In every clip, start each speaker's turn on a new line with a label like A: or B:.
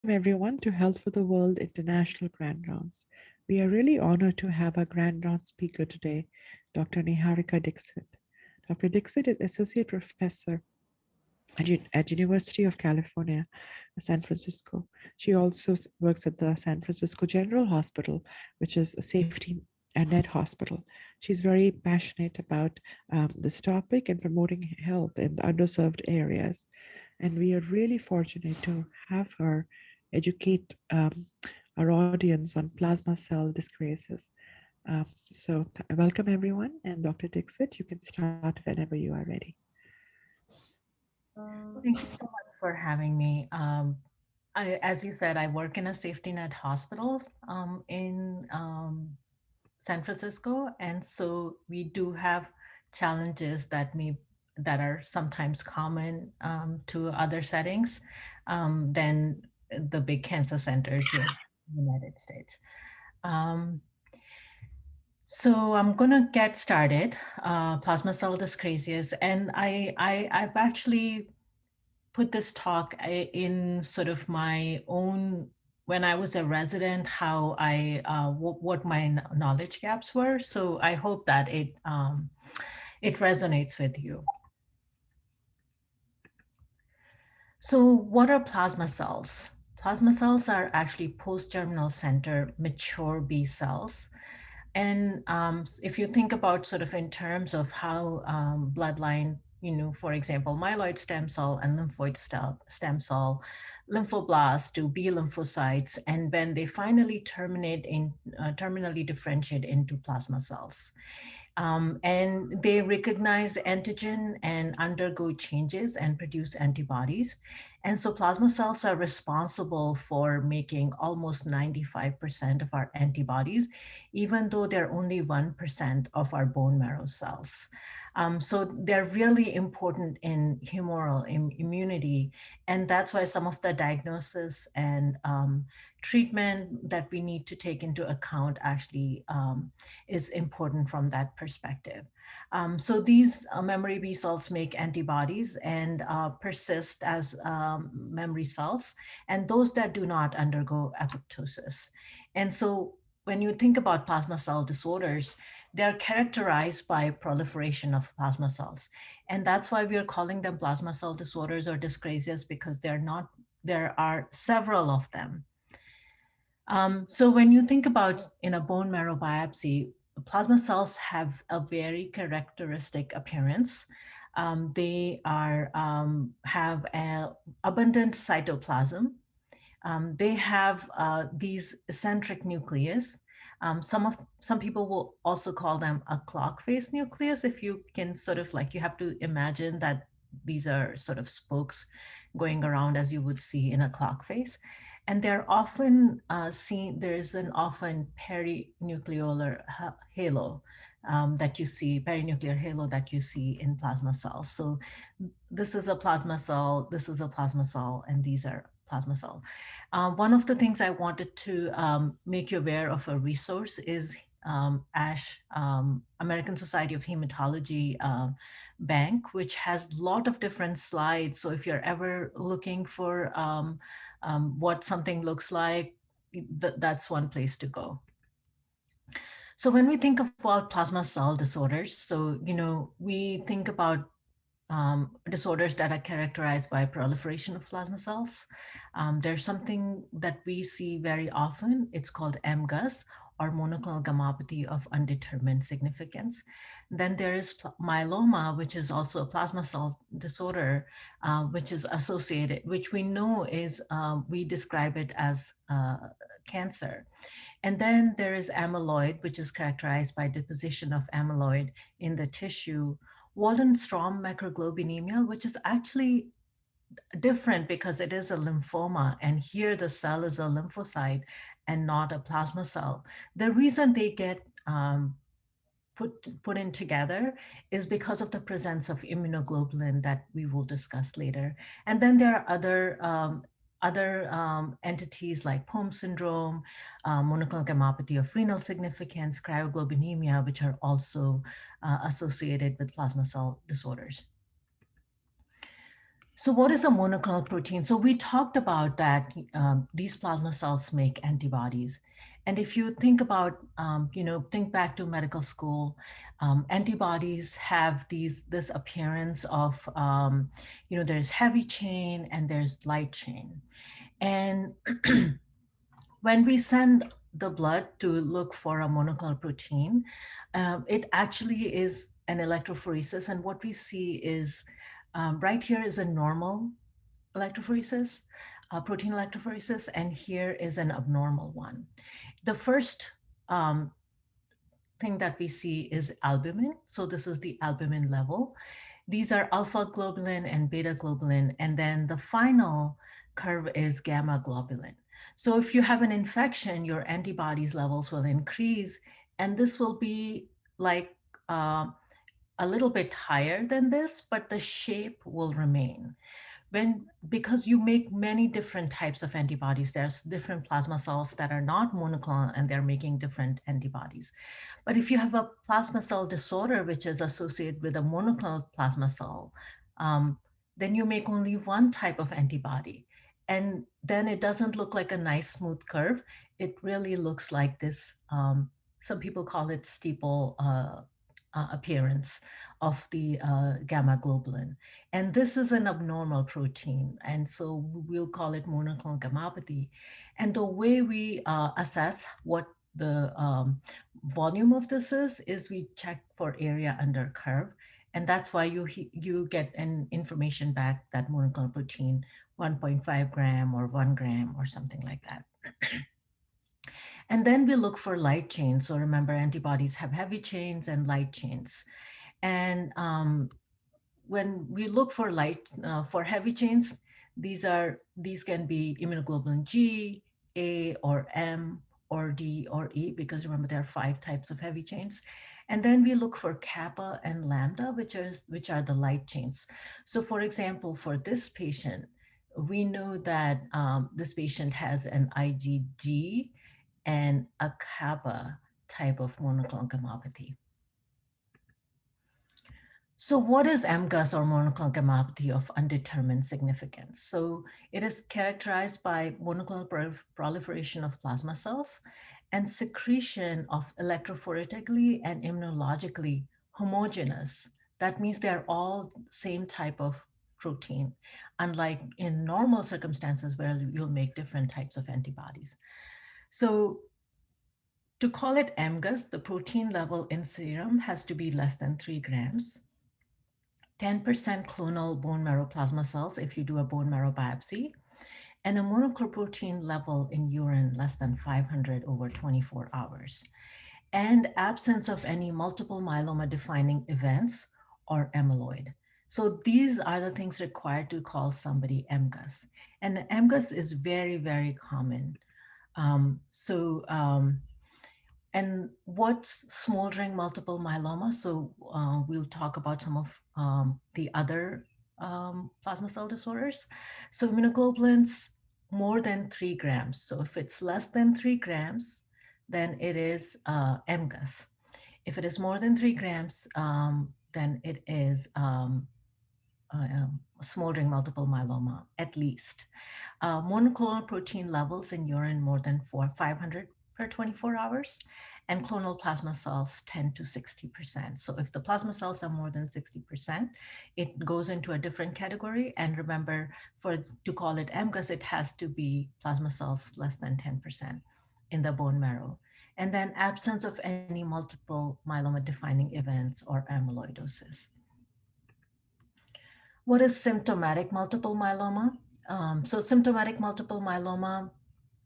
A: everyone to Health for the World International Grand Rounds. We are really honored to have our Grand Round speaker today, Dr. Niharika Dixit. Dr. Dixit is Associate Professor at University of California, San Francisco. She also works at the San Francisco General Hospital, which is a safety and net hospital. She's very passionate about this topic and promoting health in the underserved areas. And we are really fortunate to have her educate our audience on plasma cell dyscrasis. Welcome everyone, and Dr. Dixit, you can start whenever you are ready.
B: Thank you so much for having me. As you said, I work in a safety net hospital in San Francisco, and so we do have challenges that are sometimes common to other settings than the big cancer centers here in the United States. Um, so I'm gonna get started. Plasma cell dyscrasias, and I've actually put this talk in sort of my own when I was a resident, how what my knowledge gaps were. So I hope that it resonates with you. So what are plasma cells? Plasma cells are actually post-germinal center mature B cells. And if you think about sort of in terms of how bloodline, for example, myeloid stem cell and lymphoid stem cell, lymphoblasts to B lymphocytes, and when they finally terminally differentiate into plasma cells. And they recognize antigen and undergo changes and produce antibodies. And so plasma cells are responsible for making almost 95% of our antibodies, even though they're only 1% of our bone marrow cells. So they're really important in humoral immunity. And that's why some of the diagnosis and treatment that we need to take into account actually is important from that perspective. So these memory B cells make antibodies and persist as memory cells, and those that do not undergo apoptosis. And so when you think about plasma cell disorders, they're characterized by proliferation of plasma cells. And that's why we are calling them plasma cell disorders or dyscrasias, because there are several of them. So when you think about in a bone marrow biopsy, plasma cells have a very characteristic appearance. They have abundant cytoplasm. They have these eccentric nucleus. Some people will also call them a clock face nucleus. If you can sort of like, you have to imagine that these are sort of spokes going around as you would see in a clock face. And they're often seen, there is an often perinucleolar halo that you see, perinuclear halo that you see in plasma cells. So this is a plasma cell, this is a plasma cell, and these are plasma cell. One of the things I wanted to make you aware of a resource is ASH, American Society of Hematology Bank, which has a lot of different slides. So if you're ever looking for what something looks like, that's one place to go. So when we think about plasma cell disorders, so we think about disorders that are characterized by proliferation of plasma cells. There's something that we see very often. It's called MGUS, or monoclonal gammopathy of undetermined significance. Then there is myeloma, which is also a plasma cell disorder, which is associated, which we know is, we describe it as cancer. And then there is amyloid, which is characterized by deposition of amyloid in the tissue. Waldenstrom macroglobulinemia, which is actually different because it is a lymphoma, and here the cell is a lymphocyte and not a plasma cell. The reason they get put in together is because of the presence of immunoglobulin that we will discuss later. And then there are other entities like POEM syndrome, monoclonal gammopathy of renal significance, cryoglobulinemia, which are also associated with plasma cell disorders. So, what is a monoclonal protein? So, we talked about that these plasma cells make antibodies. And if you think about, think back to medical school, antibodies have this appearance of, there's heavy chain and there's light chain. And when we send the blood to look for a monoclonal protein, it actually is an electrophoresis. And what we see is right here is a normal electrophoresis, protein electrophoresis, and here is an abnormal one. The first um, thing that we see is albumin. So this is the albumin level. These are alpha globulin and beta globulin. And then the final curve is gamma globulin. So if you have an infection, your antibodies levels will increase, and this will be like uh, a little bit higher than this, but the shape will remain when because you make many different types of antibodies. There's different plasma cells that are not monoclonal and they're making different antibodies. But if you have a plasma cell disorder which is associated with a monoclonal plasma cell, um, then you make only one type of antibody, and then it doesn't look like a nice smooth curve. It really looks like this, some people call it steeple appearance of the gamma globulin. And this is an abnormal protein. And so we'll call it monoclonal gammopathy. And the way we assess what the volume of this is we check for area under curve. And that's why you get an information back that monoclonal protein 1.5 gram or 1 gram or something like that. And then we look for light chains. So remember, antibodies have heavy chains and light chains. And when we look for for heavy chains, these can be immunoglobulin G, A, or M, or D, or E, because remember there are 5 types of heavy chains. And then we look for kappa and lambda, which are the light chains. So for example, for this patient, we know that this patient has an IgG and a kappa type of monoclonal gammopathy. So what is MGUS, or monoclonal gammopathy of undetermined significance? So it is characterized by monoclonal proliferation of plasma cells and secretion of electrophoretically and immunologically homogeneous. That means they're all same type of protein, unlike in normal circumstances where you'll make different types of antibodies. So to call it MGUS, the protein level in serum has to be less than 3 grams. 10% clonal bone marrow plasma cells if you do a bone marrow biopsy, and a monoclonal protein level in urine less than 500 over 24 hours, and absence of any multiple myeloma defining events or amyloid. So these are the things required to call somebody MGUS. And MGUS is very, very common. And what's smoldering multiple myeloma? So we'll talk about some of the other plasma cell disorders. So immunoglobulins more than 3 grams. So if it's less than 3 grams, then it is MGUS. If it is more than 3 grams, then it is smoldering multiple myeloma, at least. Monoclonal protein levels in urine more than 500 per 24 hours, and clonal plasma cells 10 to 60%. So if the plasma cells are more than 60%, it goes into a different category. And remember, to call it MGUS, it has to be plasma cells less than 10% in the bone marrow. And then absence of any multiple myeloma defining events or amyloidosis. What is symptomatic multiple myeloma? So symptomatic multiple myeloma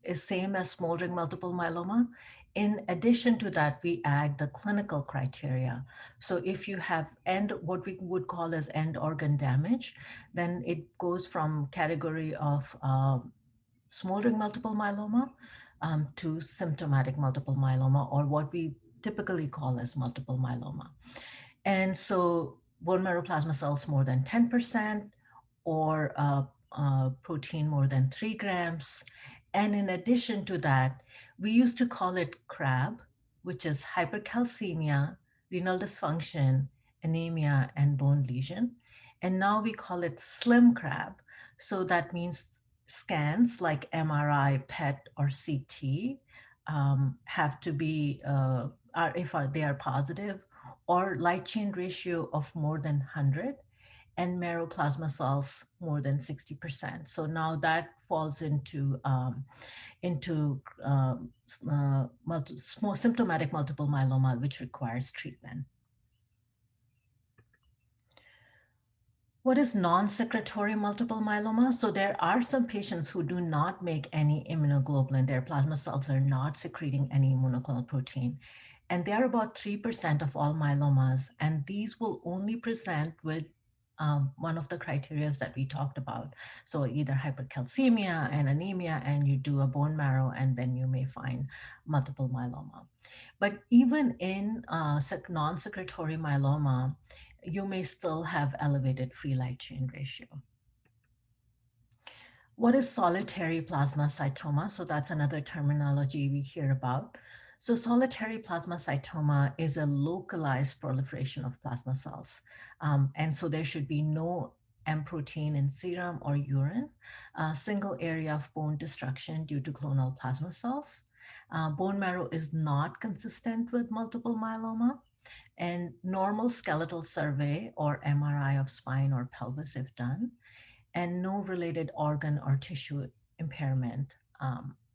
B: is same as smoldering multiple myeloma. In addition to that, we add the clinical criteria. So if you have what we would call as end organ damage, then it goes from category of smoldering multiple myeloma to symptomatic multiple myeloma, or what we typically call as multiple myeloma. And so bone marrow plasma cells more than 10%, or protein more than 3 grams. And in addition to that, we used to call it CRAB, which is hypercalcemia, renal dysfunction, anemia, and bone lesion. And now we call it slim crab. So that means scans like MRI, PET, or CT have to be, if they are positive, or light chain ratio of more than 100, and marrow plasma cells more than 60%. So now that falls into symptomatic multiple myeloma, which requires treatment. What is non-secretory multiple myeloma? So there are some patients who do not make any immunoglobulin. Their plasma cells are not secreting any monoclonal protein. And they are about 3% of all myelomas. And these will only present with one of the criteria that we talked about. So either hypercalcemia and anemia, and you do a bone marrow, and then you may find multiple myeloma. But even in non-secretory myeloma, you may still have elevated free light chain ratio. What is solitary plasmacytoma? So that's another terminology we hear about. So solitary plasmacytoma is a localized proliferation of plasma cells. And so there should be no M protein in serum or urine, a single area of bone destruction due to clonal plasma cells. Bone marrow is not consistent with multiple myeloma, and normal skeletal survey or MRI of spine or pelvis if done, and no related organ or tissue impairment,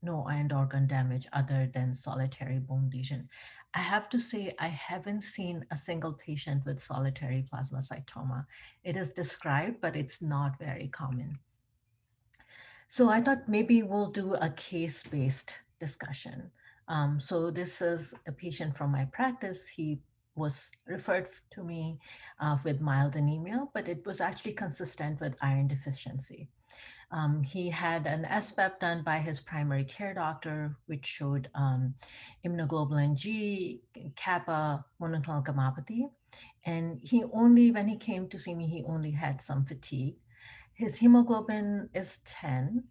B: no end organ damage other than solitary bone lesion. I have to say, I haven't seen a single patient with solitary plasmacytoma. It is described, but it's not very common. So I thought maybe we'll do a case-based discussion. So this is a patient from my practice. He was referred to me with mild anemia, but it was actually consistent with iron deficiency. He had an SPEP done by his primary care doctor, which showed immunoglobulin G, kappa, monoclonal gammopathy. And he only, when he came to see me, he only had some fatigue. His hemoglobin is 10,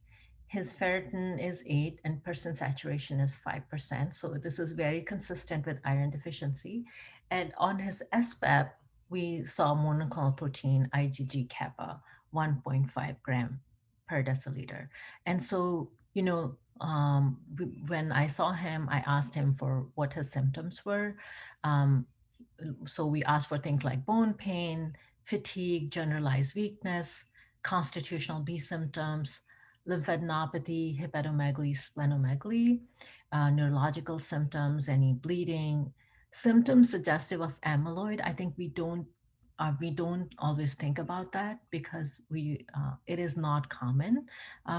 B: his ferritin is 8, and percent saturation is 5%. So this is very consistent with iron deficiency. And on his SPEP, we saw monoclonal protein IgG kappa 1.5 gram per deciliter. And so, when I saw him, I asked him for what his symptoms were. Um, so we asked for things like bone pain, fatigue, generalized weakness, constitutional B symptoms, lymphadenopathy, hepatomegaly, splenomegaly, neurological symptoms, any bleeding, symptoms suggestive of amyloid. I think we don't always think about that because it is not common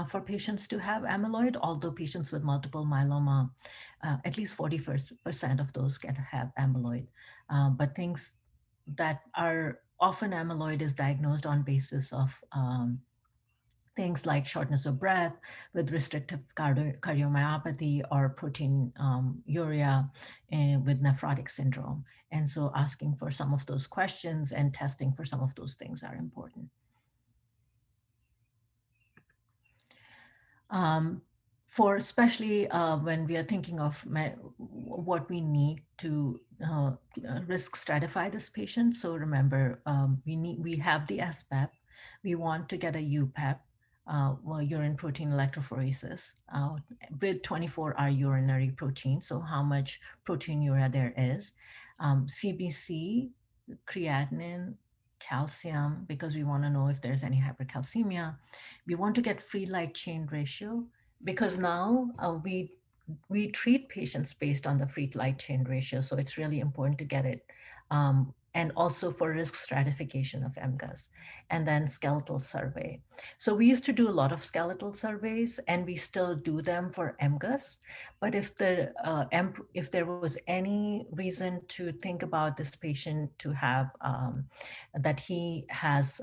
B: for patients to have amyloid, although patients with multiple myeloma, at least 40% of those can have amyloid. But things that are often amyloid is diagnosed on basis of things like shortness of breath with restrictive cardiomyopathy or protein urea with nephrotic syndrome. And so asking for some of those questions and testing for some of those things are important. Um, for especially when we are thinking of what we need to risk stratify this patient. So remember, we have the SPEP, we want to get a UPEP, urine protein electrophoresis with 24-hour urinary protein. So how much proteinuria there is, CBC, creatinine, calcium, because we want to know if there's any hypercalcemia. We want to get free light chain ratio because now we treat patients based on the free light chain ratio. So it's really important to get it. And also for risk stratification of MGUS, and then skeletal survey. So we used to do a lot of skeletal surveys, and we still do them for MGUS. But if there was any reason to think about this patient to have that he has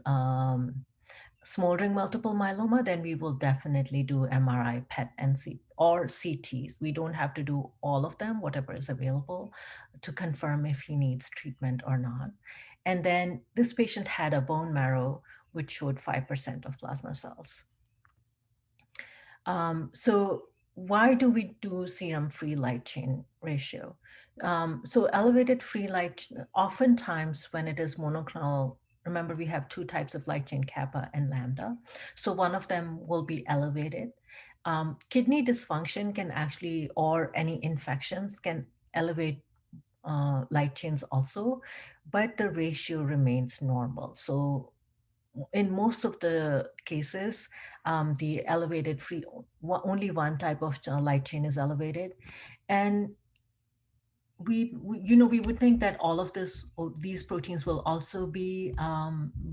B: smoldering multiple myeloma, then we will definitely do MRI, PET, and or CTs. We don't have to do all of them, whatever is available, to confirm if he needs treatment or not. And then this patient had a bone marrow, which showed 5% of plasma cells. So why do we do serum free light chain ratio? So elevated free light, oftentimes when it is monoclonal remember we have two types of light chain, kappa and lambda. So one of them will be elevated. Kidney dysfunction can actually, or any infections can elevate light chains also, but the ratio remains normal. So in most of the cases, the elevated free, only one type of light chain is elevated. And we would think that all of these proteins will also be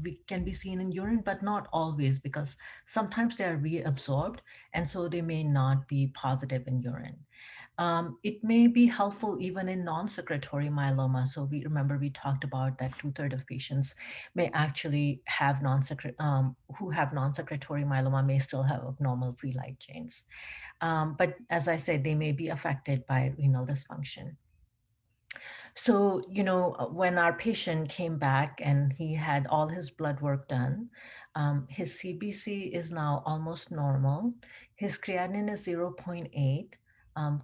B: we can be seen in urine, but not always, because sometimes they are reabsorbed, and so they may not be positive in urine. It may be helpful even in non-secretory myeloma. So we remember we talked about that two-thirds of patients may actually have who have non-secretory myeloma may still have abnormal free light chains. But as I said, they may be affected by renal dysfunction. So, when our patient came back and he had all his blood work done, his CBC is now almost normal. His creatinine is zero point 0.8.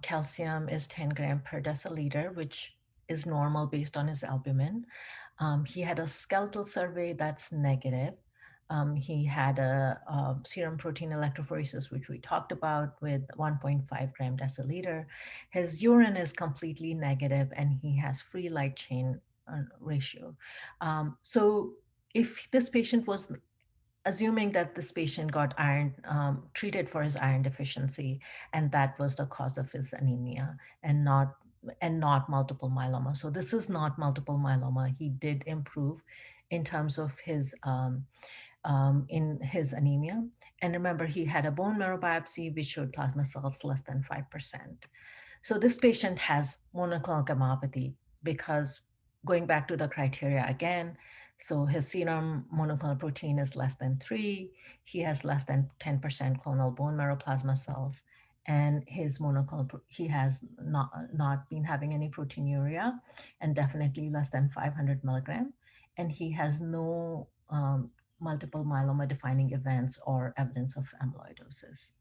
B: Calcium is 10 gram per deciliter, which is normal based on his albumin. He had a skeletal survey that's negative. He had a serum protein electrophoresis, which we talked about, with 1.5 gram deciliter. His urine is completely negative, and he has free light chain ratio. So if this patient was, assuming that this patient got iron treated for his iron deficiency, and that was the cause of his anemia, and not multiple myeloma. So this is not multiple myeloma. He did improve in terms of his in his anemia. And remember, he had a bone marrow biopsy which showed plasma cells less than 5%. So this patient has monoclonal gammopathy because, going back to the criteria again, so his serum monoclonal protein is less than 3, he has less than 10% clonal bone marrow plasma cells, and his he has not been having any proteinuria, and definitely less than 500 milligram, and he has no multiple myeloma defining events or evidence of amyloidosis.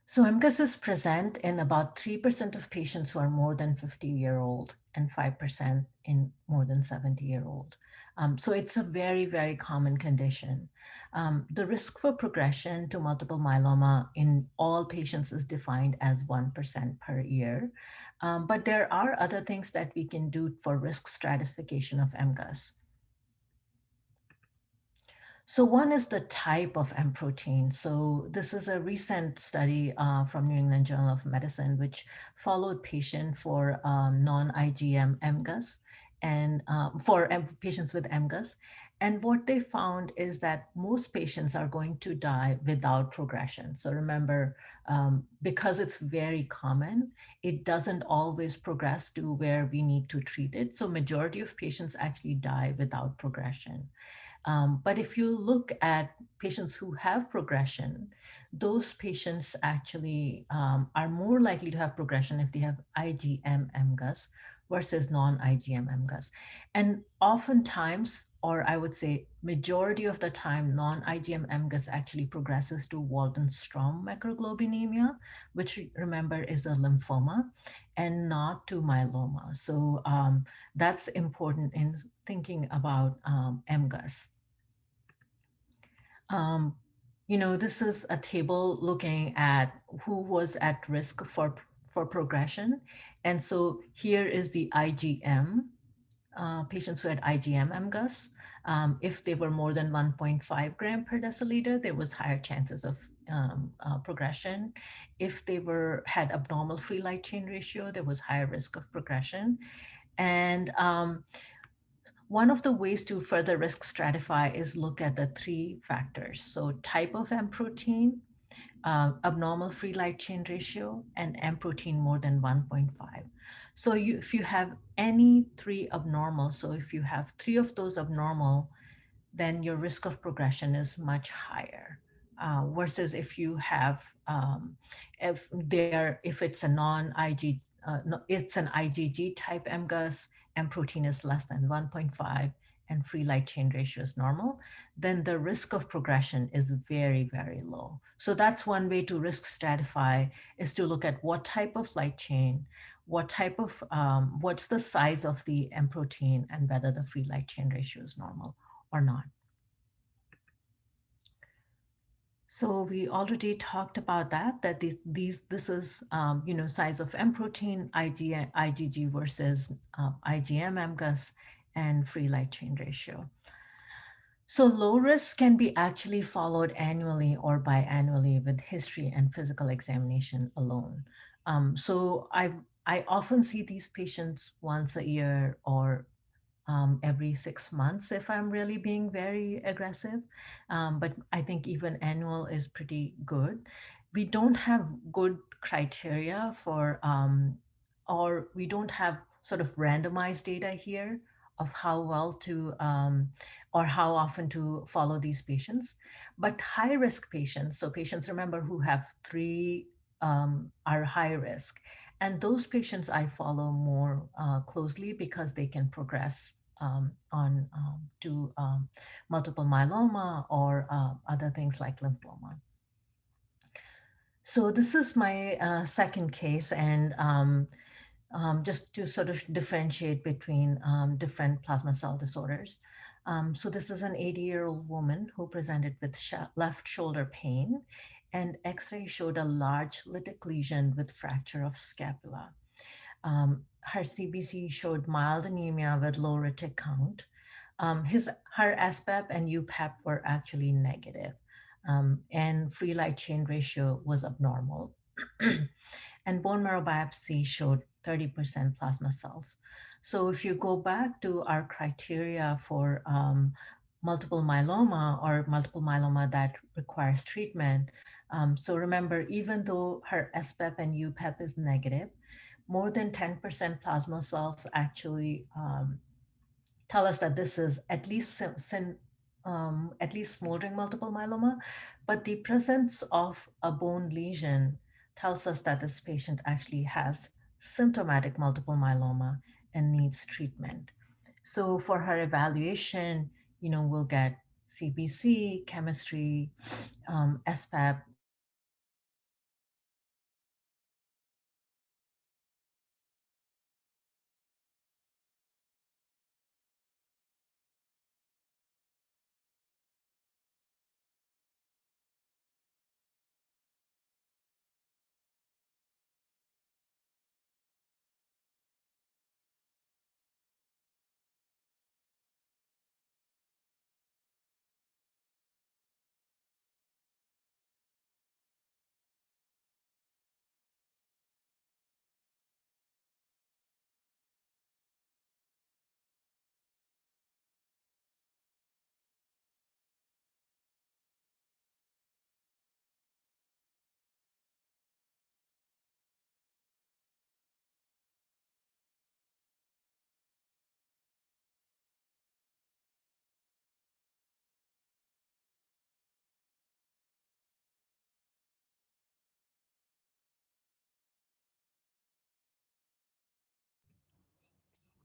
B: So MGUS is present in about 3% of patients who are more than 50-year-old and 5% in more than 70-year-old. So it's a very, very common condition. The risk for progression to multiple myeloma in all patients is defined as 1% per year. But there are other things that we can do for risk stratification of MGUS. So one is the type of M protein. So this is a recent study from New England Journal of Medicine, which followed patients for non-IgM MGUS and for patients with MGUS. And what they found is that most patients are going to die without progression. So remember, because it's very common, it doesn't always progress to where we need to treat it. So majority of patients actually die without progression. But if you look at patients who have progression, those patients actually are more likely to have progression if they have IgM MGUS versus non-IgM MGUS. And oftentimes, or I would say majority of the time, non-IgM MGUS actually progresses to Waldenstrom macroglobulinemia, which remember is a lymphoma, and not to myeloma. So that's important in thinking about MGUS. This is a table looking at who was at risk for progression. And so here is the IgM, patients who had IgM MGUS. If they were more than 1.5 gram per deciliter, there was higher chances of progression. If they had abnormal free light chain ratio, there was higher risk of progression. And one of the ways to further risk stratify is look at the 3 factors. So type of M protein, abnormal free light chain ratio, and M protein more than 1.5. So if you have any 3 abnormal, so if you have 3 of those abnormal, then your risk of progression is much higher. Versus if you have, if it's a non-IG, it's an IgG type MGUS, M protein is less than 1.5, and free light chain ratio is normal, then the risk of progression is very, very low. So that's one way to risk stratify, is to look at what type of light chain, what's the size of the M protein and whether the free light chain ratio is normal or not. So we already talked about that this is, size of M protein, IgG versus IgM, MGUS, and free light chain ratio. So low risk can be actually followed annually or biannually with history and physical examination alone. I often see these patients once a year or every 6 months if I'm really being very aggressive. But I think even annual is pretty good. We don't have good criteria or we don't have sort of randomized data here of how well to or how often to follow these patients. But high risk patients, so patients, remember, who have three are high risk. And those patients I follow more closely because they can progress on to multiple myeloma or other things like lymphoma. So this is my second case, and just to sort of differentiate between different plasma cell disorders. So this is an 80-year-old woman who presented with left shoulder pain, and X-ray showed a large lytic lesion with fracture of scapula. Her CBC showed mild anemia with low retic count. Her SPEP and UPEP were actually negative, and free light chain ratio was abnormal. And bone marrow biopsy showed 30% plasma cells. So if you go back to our criteria for multiple myeloma or multiple myeloma that requires treatment, so remember, even though her SPEP and UPEP is negative, more than 10% plasma cells actually tell us that this is at least smoldering multiple myeloma, but the presence of a bone lesion tells us that this patient actually has symptomatic multiple myeloma and needs treatment. So for her evaluation, we'll get CBC, chemistry, SPAP,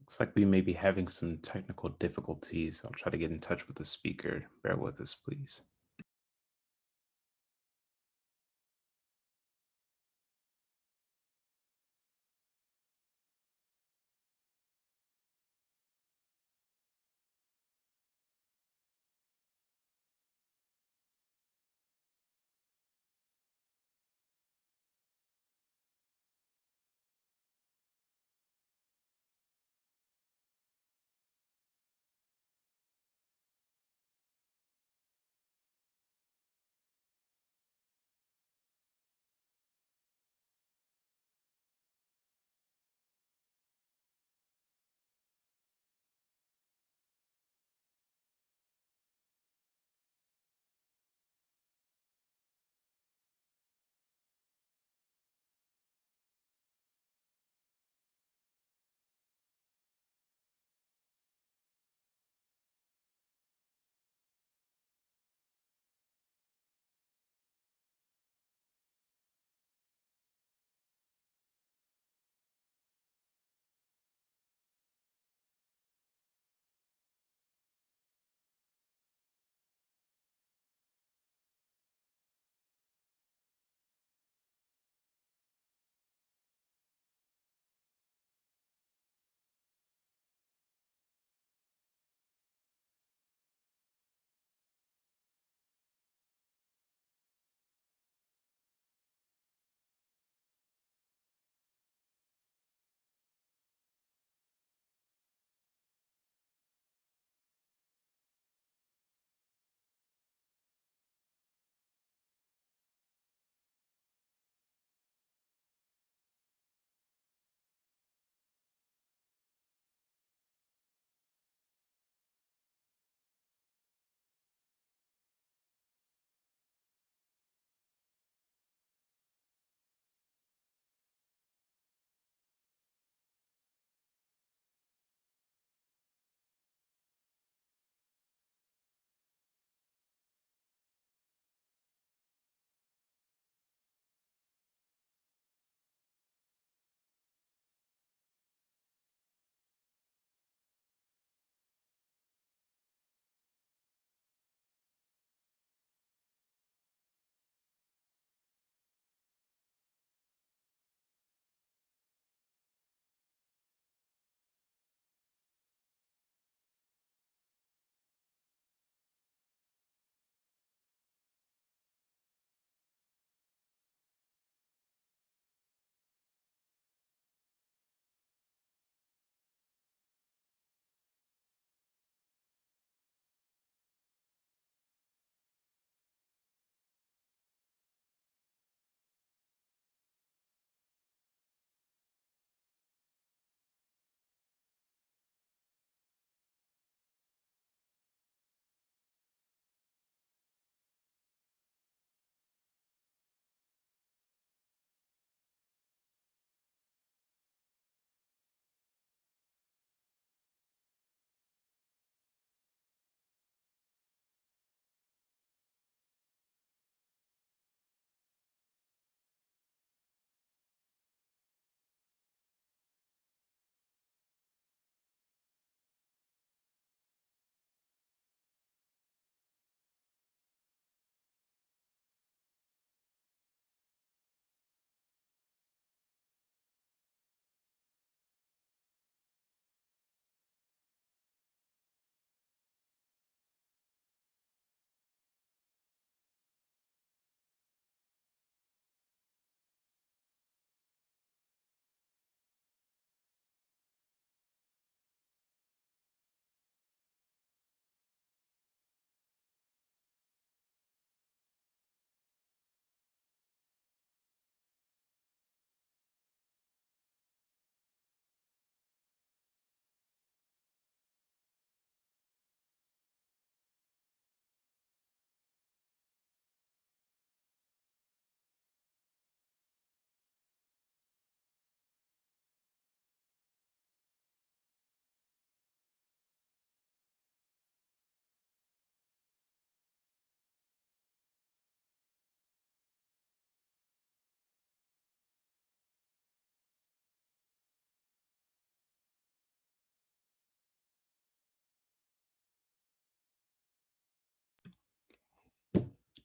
C: Looks like we may be having some technical difficulties. I'll try to get in touch with the speaker. Bear with us, please.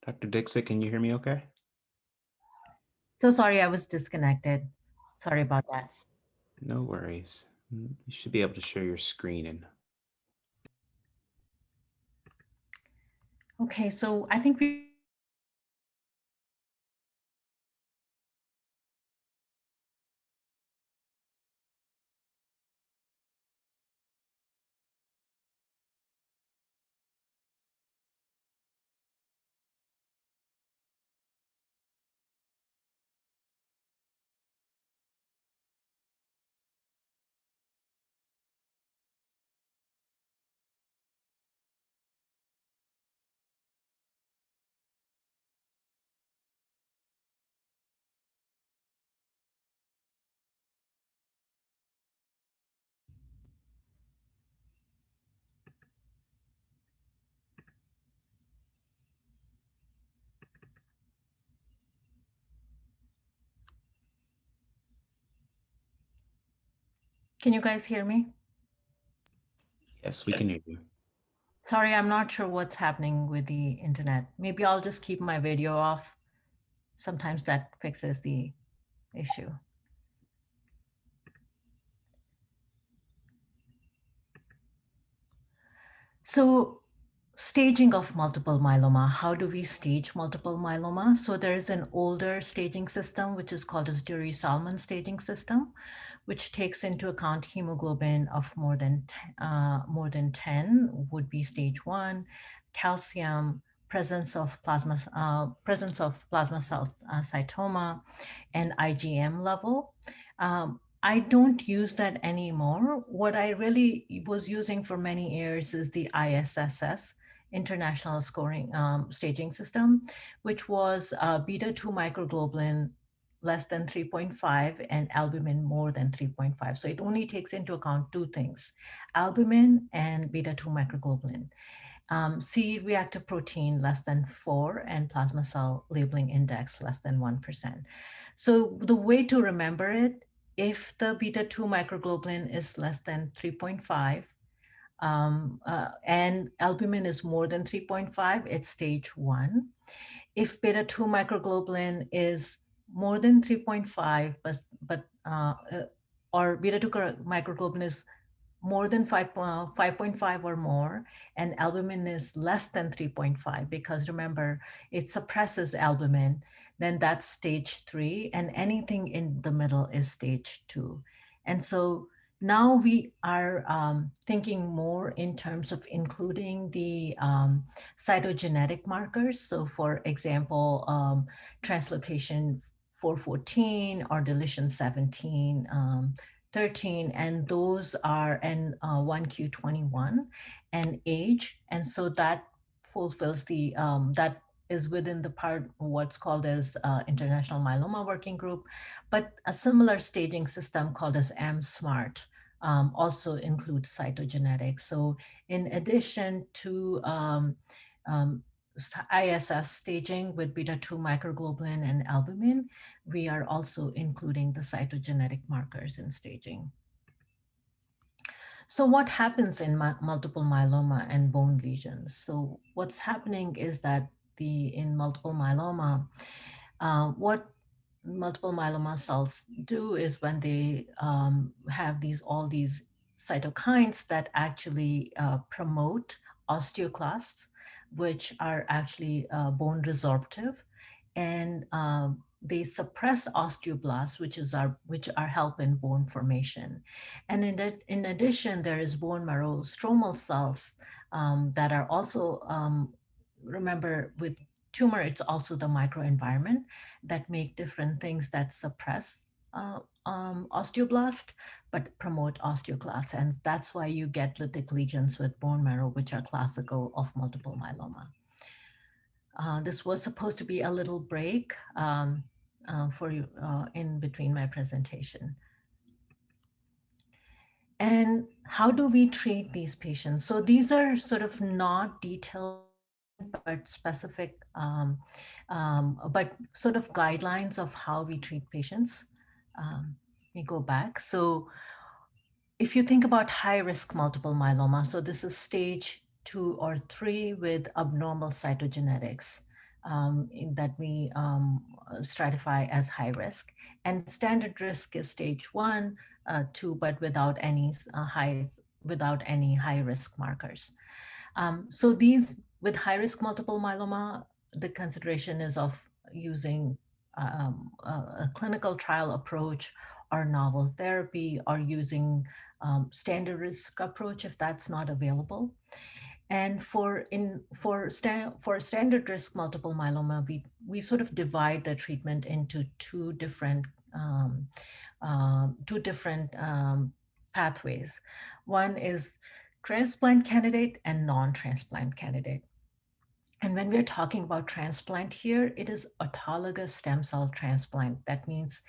C: Dr. Dixit, can you hear me okay?
B: So sorry, I was disconnected. Sorry about that.
C: No worries. You should be able to share your screen and
B: Okay, so I think we can start with the introduction. Can you guys hear me?
C: yes, we can hear you.
B: Sorry, I'm not sure what's happening with the internet. Maybe I'll just keep my video off. Sometimes that fixes the issue. So staging of multiple myeloma. How do we stage multiple myeloma? So there is an older staging system, which is called as Dury-Salmon staging system, which takes into account hemoglobin of more than 10 would be stage 1, calcium, presence of plasmacytoma, and IgM level. I don't use that anymore. What I really was using for many years is the ISSS, International Scoring Staging System, which was beta 2 microglobulin less than 3.5 and albumin more than 3.5. So it only takes into account two things, albumin and beta 2 microglobulin. C-reactive protein less than 4 and plasma cell labeling index less than 1%. So the way to remember it, if the beta 2 microglobulin is less than 3.5 and albumin is more than 3.5, it's stage 1. If beta 2 microglobulin is more than 3.5, or beta 2 microglobulin is more than 5.5 or more, and albumin is less than 3.5, because remember, it suppresses albumin, then that's stage 3, and anything in the middle is stage 2. And so now we are thinking more in terms of including the cytogenetic markers. So for example, translocation 414 or deletion 17, 13, and those are in 1Q21 and age. And so that fulfills that is within the part what's called as International Myeloma Working Group, but a similar staging system called as M-SMART also includes cytogenetics. So in addition to um, ISS staging with beta 2 microglobulin and albumin, we are also including the cytogenetic markers in staging. So what happens in multiple myeloma and bone lesions? So what's happening is that in multiple myeloma, what multiple myeloma cells do is when they have all these cytokines that actually promote osteoclasts, which are actually bone resorptive, and they suppress osteoblasts, which are help in bone formation. And in addition, there is bone marrow stromal cells that are also, remember, with tumor, it's also the microenvironment that make different things that suppress osteoblast, but promote osteoclasts. And that's why you get lytic lesions with bone marrow, which are classical of multiple myeloma. This was supposed to be a little break for you in between my presentation. And how do we treat these patients? So these are sort of not detailed treatment, but specific, but sort of guidelines of how we treat patients. Let me go back. So if you think about high risk multiple myeloma, so this is stage 2 or 3 with abnormal cytogenetics. that we stratify as high risk. And standard risk is stage 1, 2, but without any high risk markers. So these with high risk multiple myeloma, the consideration is of using a clinical trial approach or novel therapy, or using standard risk approach if that's not available. And for standard risk multiple myeloma, we sort of divide the treatment into um, two different pathways. One is transplant candidate and non-transplant candidate. And when we're talking about transplant here, it is autologous stem cell transplant. That means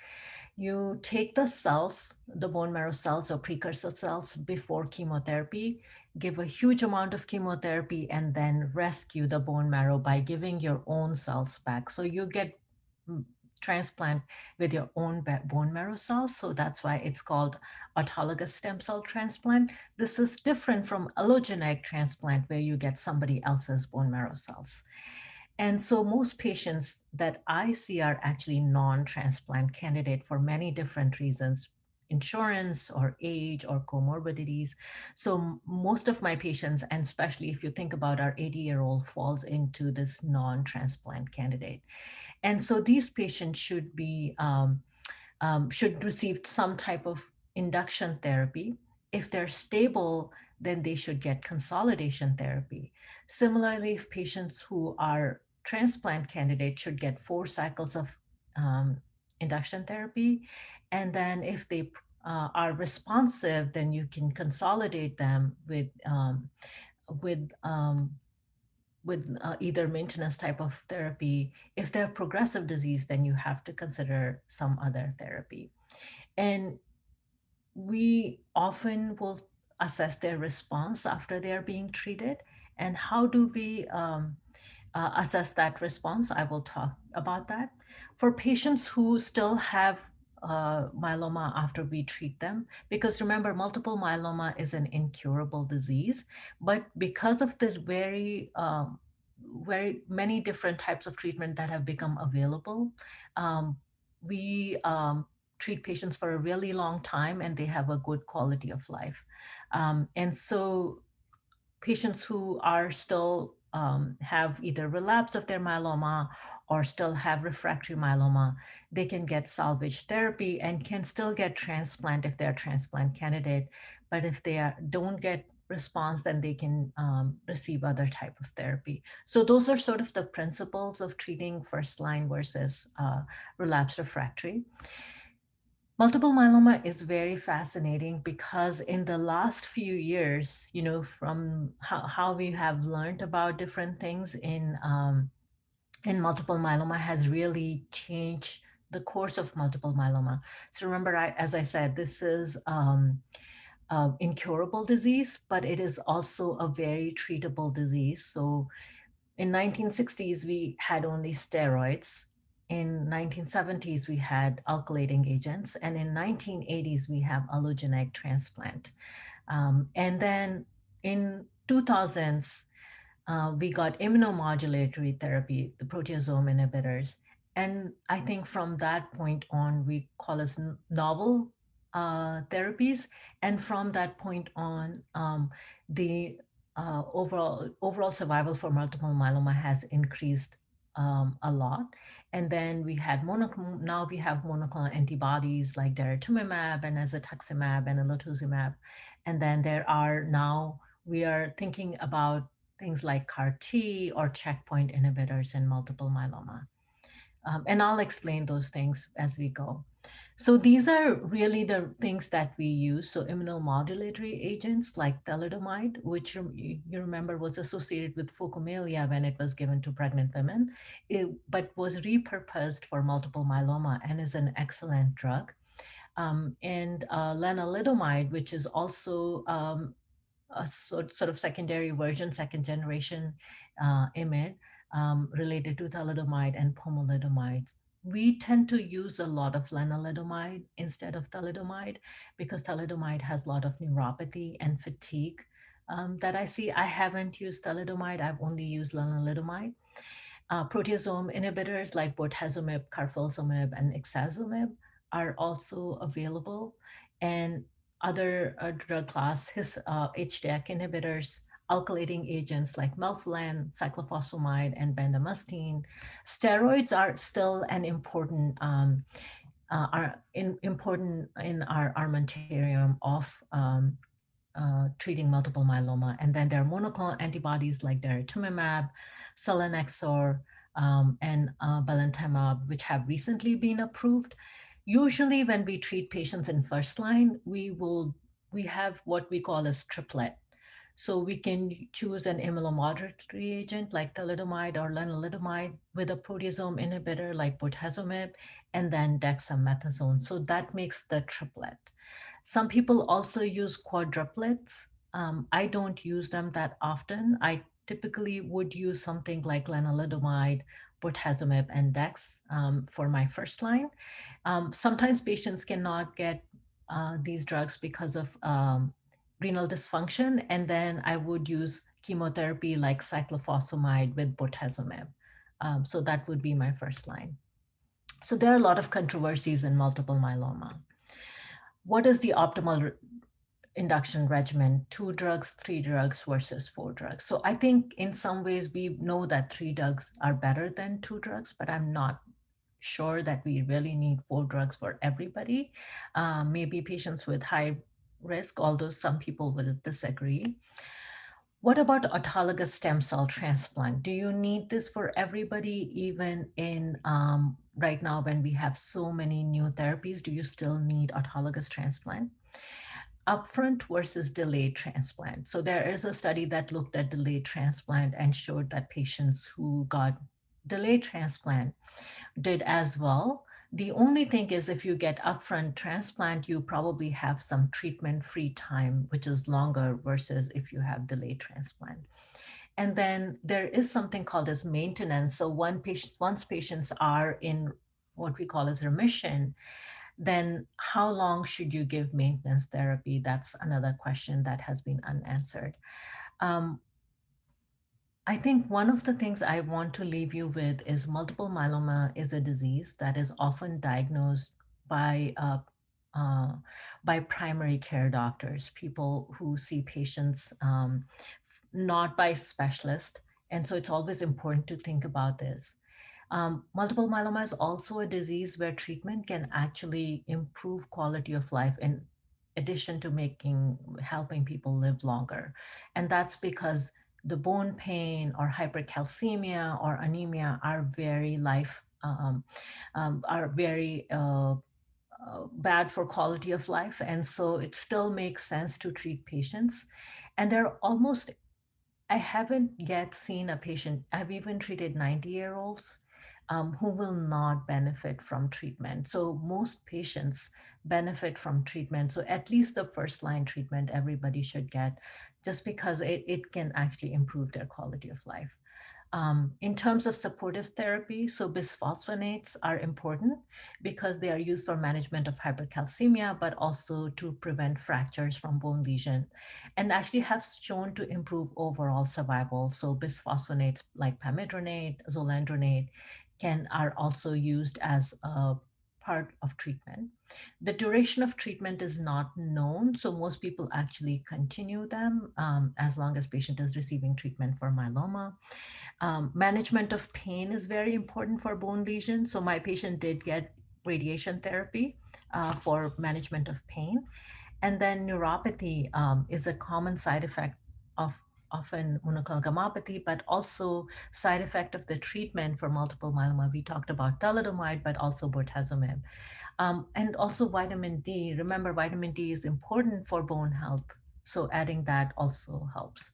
B: you take the cells, the bone marrow cells or precursor cells before chemotherapy, give a huge amount of chemotherapy, and then rescue the bone marrow by giving your own cells back. So you get mm, transplant with your own bone marrow cells. So that's why it's called autologous stem cell transplant. This is different from allogeneic transplant, where you get somebody else's bone marrow cells. And so most patients that I see are actually non-transplant candidate for many different reasons, insurance or age or comorbidities. So most of my patients, and especially if you think about our 80-year-old, falls into this non-transplant candidate. And so these patients should receive some type of induction therapy. If they're stable, then they should get consolidation therapy. Similarly, if patients who are transplant candidates should get 4 cycles of um, induction therapy. And then if they are responsive, then you can consolidate them with either maintenance type of therapy. If they're progressive disease, then you have to consider some other therapy. And we often will assess their response after they are being treated. And how do we assess that response? I will talk about that. For patients who still have myeloma after we treat them, because remember, multiple myeloma is an incurable disease, but because of the very many different types of treatment that have become available, um, we treat patients for a really long time and they have a good quality of life. And so patients who are still have either relapse of their myeloma or still have refractory myeloma, they can get salvage therapy and can still get transplant if they're transplant candidate. But if they don't get response, then they can receive other type of therapy. So those are sort of the principles of treating first line versus relapse refractory. Multiple myeloma is very fascinating because in the last few years, from how we have learned about different things in multiple myeloma has really changed the course of multiple myeloma. So remember, as I said, this is incurable disease, but it is also a very treatable disease. So in 1960s, we had only steroids. In 1970s, we had alkylating agents. And in 1980s, we have allogeneic transplant. And then in 2000s, we got immunomodulatory therapy, the proteasome inhibitors. And I think from that point on, we call as novel therapies. And from that point on, the overall survival for multiple myeloma has increased a lot. And then now we have monoclonal antibodies like daratumumab and isatuximab and elotuzumab. And then we are thinking about things like CAR T or checkpoint inhibitors in multiple myeloma. And I'll explain those things as we go. So these are really the things that we use. So immunomodulatory agents like thalidomide, which you remember was associated with phocomelia when it was given to pregnant women, but was repurposed for multiple myeloma and is an excellent drug. And lenalidomide, which is also a sort of secondary version, second generation IMiD related to thalidomide and pomalidomide. We tend to use a lot of lenalidomide instead of thalidomide because thalidomide has a lot of neuropathy and fatigue that I see. I haven't used thalidomide. I've only used lenalidomide. Proteasome inhibitors like bortezomib, carfilzomib, and ixazomib are also available. And other drug class, HDAC inhibitors, alkylating agents like melphalan, cyclophosphamide, and bendamustine. Steroids are still an important important in our armamentarium of treating multiple myeloma. And then there are monoclonal antibodies like daratumumab, selinexor, and belantamab, which have recently been approved. Usually, when we treat patients in first line, we have what we call as triplet. So we can choose an immunomodulatory agent like thalidomide or lenalidomide with a proteasome inhibitor like bortezomib, and then dexamethasone. So that makes the triplet. Some people also use quadruplets. I don't use them that often. I typically would use something like lenalidomide, bortezomib, and dex for my first line. Sometimes patients cannot get these drugs because of renal dysfunction, and then I would use chemotherapy like cyclophosphamide with bortezomib. So that would be my first line. So there are a lot of controversies in multiple myeloma. What is the optimal induction regimen? 2 drugs, 3 drugs versus 4 drugs. So I think in some ways we know that 3 drugs are better than 2 drugs, but I'm not sure that we really need 4 drugs for everybody. Maybe patients with high risk, although some people will disagree. What about autologous stem cell transplant? Do you need this for everybody, even in right now when we have so many new therapies? Do you still need autologous transplant? Upfront versus delayed transplant. So there is a study that looked at delayed transplant and showed that patients who got delayed transplant did as well. The only thing is if you get upfront transplant, you probably have some treatment-free time, which is longer versus if you have delayed transplant. And then there is something called as maintenance. So once patients are in what we call as remission, then how long should you give maintenance therapy? That's another question that has been unanswered. Um, I think one of the things I want to leave you with is multiple myeloma is a disease that is often diagnosed by uh, uh, by primary care doctors, people who see patients not by specialists. And so it's always important to think about this. Multiple myeloma is also a disease where treatment can actually improve quality of life in addition to helping people live longer. And that's because the bone pain or hypercalcemia or anemia are very bad for quality of life. And so it still makes sense to treat patients. And they're almost I haven't yet seen a patient, I've even treated 90-year-olds who will not benefit from treatment. So most patients benefit from treatment. So at least the first line treatment everybody should get just because it can actually improve their quality of life. In terms of supportive therapy, so bisphosphonates are important because they are used for management of hypercalcemia, but also to prevent fractures from bone lesion, and actually have shown to improve overall survival. So bisphosphonates like pamidronate, zoledronate are also used as a part of treatment. The duration of treatment is not known, so most people actually continue them as long as patient is receiving treatment for myeloma. Management of pain is very important for bone lesions. So my patient did get radiation therapy for management of pain. And then neuropathy is a common side effect of often monoclonal gammopathy, but also side effect of the treatment for multiple myeloma. We talked about thalidomide, but also bortezomib. And also vitamin D. Remember, vitamin D is important for bone health. So adding that also helps.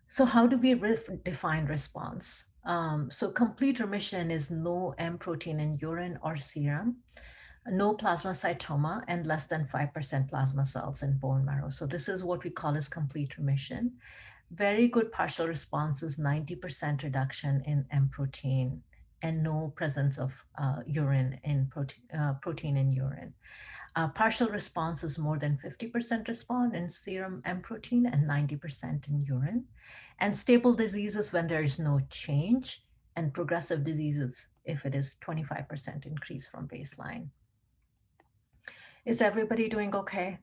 B: So how do we define response? So complete remission is no M protein in urine or serum, no plasmacytoma, and less than 5% plasma cells in bone marrow. So this is what we call as complete remission. Very good partial response is 90% reduction in M protein and no presence of urine in protein in urine. Partial response is more than 50% response in serum M protein and 90% in urine. And stable disease is when there is no change, and progressive diseases if it is 25% increase from baseline. Is everybody doing okay?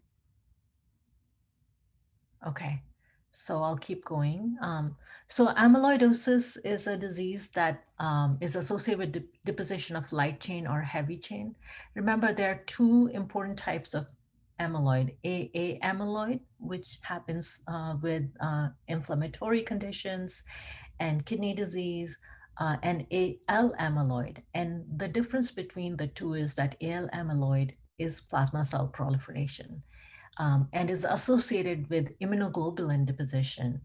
B: Okay, so I'll keep going. So amyloidosis is a disease that is associated with deposition of light chain or heavy chain. Remember, there are two important types of amyloid: AA amyloid, which happens with inflammatory conditions and kidney disease, and AL amyloid. And the difference between the two is that AL amyloid is plasma cell proliferation, and is associated with immunoglobulin deposition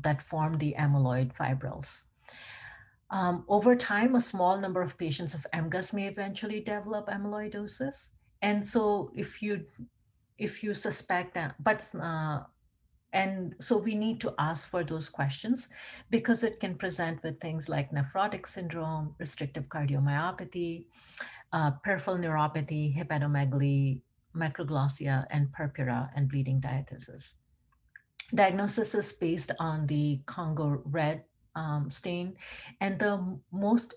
B: that form the amyloid fibrils. Over time, a small number of patients of MGUS may eventually develop amyloidosis. And so if you suspect that, and so we need to ask for those questions because it can present with things like nephrotic syndrome, restrictive cardiomyopathy, peripheral neuropathy, hepatomegaly, macroglossia, and purpura, and bleeding diathesis. Diagnosis is based on the Congo red stain, and the most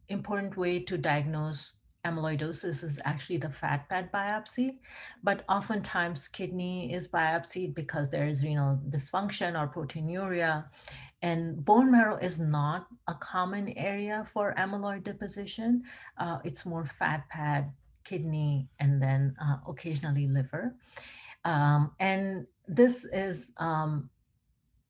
B: important way to diagnose amyloidosis is actually the fat pad biopsy, but oftentimes kidney is biopsied because there is renal dysfunction or proteinuria, and bone marrow is not a common area for amyloid deposition. It's more fat pad, kidney, and then occasionally liver. And this is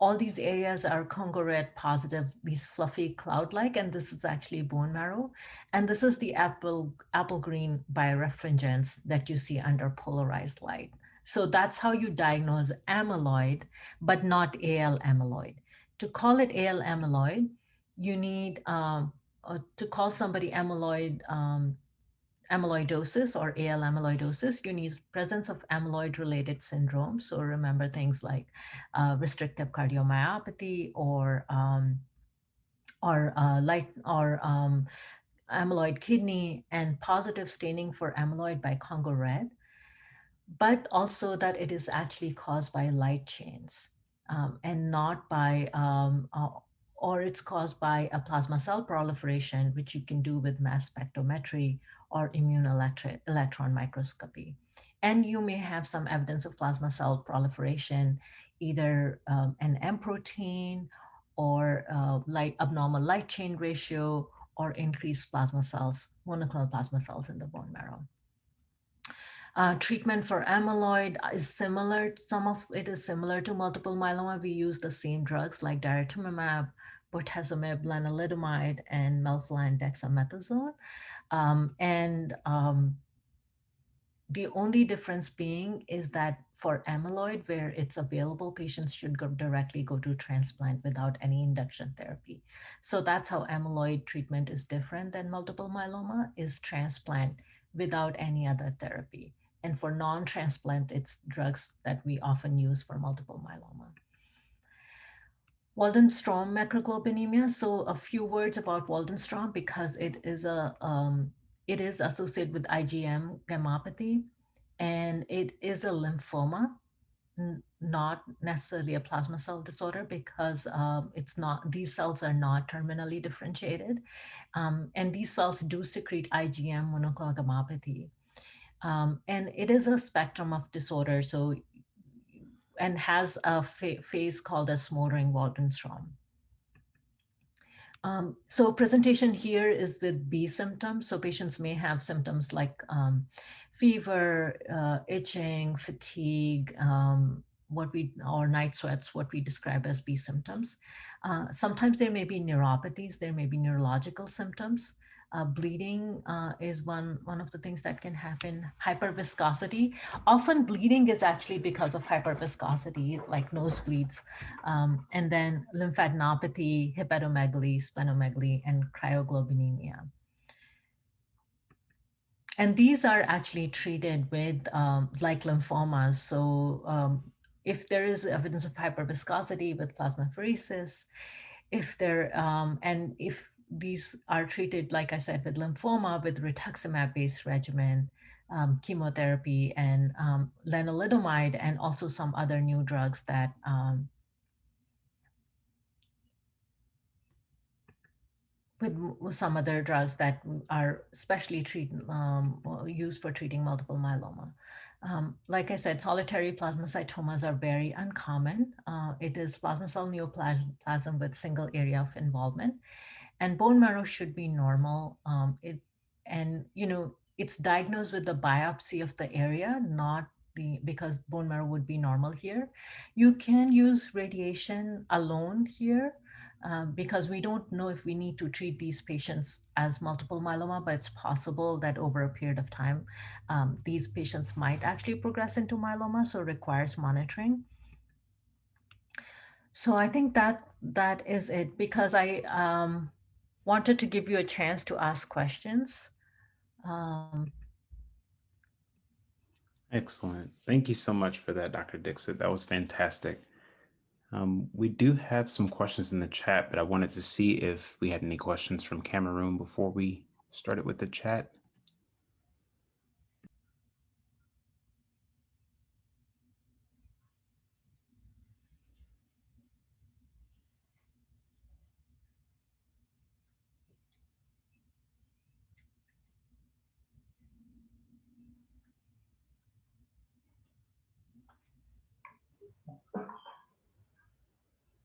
B: all these areas are Congo red positive, these fluffy cloud-like, and this is actually bone marrow. And this is the apple green birefringence that you see under polarized light. So that's how you diagnose amyloid, but not AL amyloid. To call it AL amyloid, you need to call somebody amyloidosis or AL amyloidosis, you need presence of amyloid-related syndrome. So remember things like restrictive cardiomyopathy or amyloid kidney, and positive staining for amyloid by Congo red, but also that it is actually caused by light chains, and not by or it's caused by a plasma cell proliferation, which you can do with mass spectrometry or immune electron microscopy. And you may have some evidence of plasma cell proliferation, either an M protein or abnormal light chain ratio or increased plasma cells, monoclonal plasma cells in the bone marrow. Treatment for amyloid is similar. Some of it is similar to multiple myeloma. We use the same drugs like daratumumab, bortezomib, lenalidomide, and melphalan dexamethasone. The only difference being is that for amyloid, where it's available, patients should directly go to transplant without any induction therapy. So that's how amyloid treatment is different than multiple myeloma, is transplant without any other therapy. And for non-transplant, it's drugs that we often use for multiple myeloma. Waldenstrom macroglobulinemia. So a few words about Waldenstrom because it is associated with IgM gammopathy, and it is a lymphoma, not necessarily a plasma cell disorder because these cells are not terminally differentiated, and these cells do secrete IgM monoclonal gammopathy. And it is a spectrum of disorder, and has a phase called a smoldering Waldenstrom. So presentation here is with B symptoms. So patients may have symptoms like fever, itching, fatigue, or night sweats, what we describe as B symptoms. Sometimes there may be neuropathies, there may be neurological symptoms. Bleeding is one of the things that can happen. Hyperviscosity. Often bleeding is actually because of hyperviscosity, like nosebleeds. And then lymphadenopathy, hepatomegaly, splenomegaly, and cryoglobulinemia. And these are actually treated with like lymphomas. So if there is evidence of hyperviscosity with plasmapheresis, and if these are treated, like I said, with lymphoma, with rituximab-based regimen, chemotherapy and lenalidomide, and also some other new drugs that with some other drugs that are especially used for treating multiple myeloma. Like I said, solitary plasmacytomas are very uncommon. It is plasma cell neoplasm with single area of involvement, and bone marrow should be normal. It's diagnosed with the biopsy of the area, not because bone marrow would be normal here. You can use radiation alone here, because we don't know if we need to treat these patients as multiple myeloma, but it's possible that over a period of time, these patients might actually progress into myeloma, so requires monitoring. So I think that is it, because I wanted to give you a chance to ask questions.
C: Excellent. Thank you so much for that, Dr. Dixit. That was fantastic. We do have some questions in the chat, but I wanted to see if we had any questions from Cameroon before we started with the chat.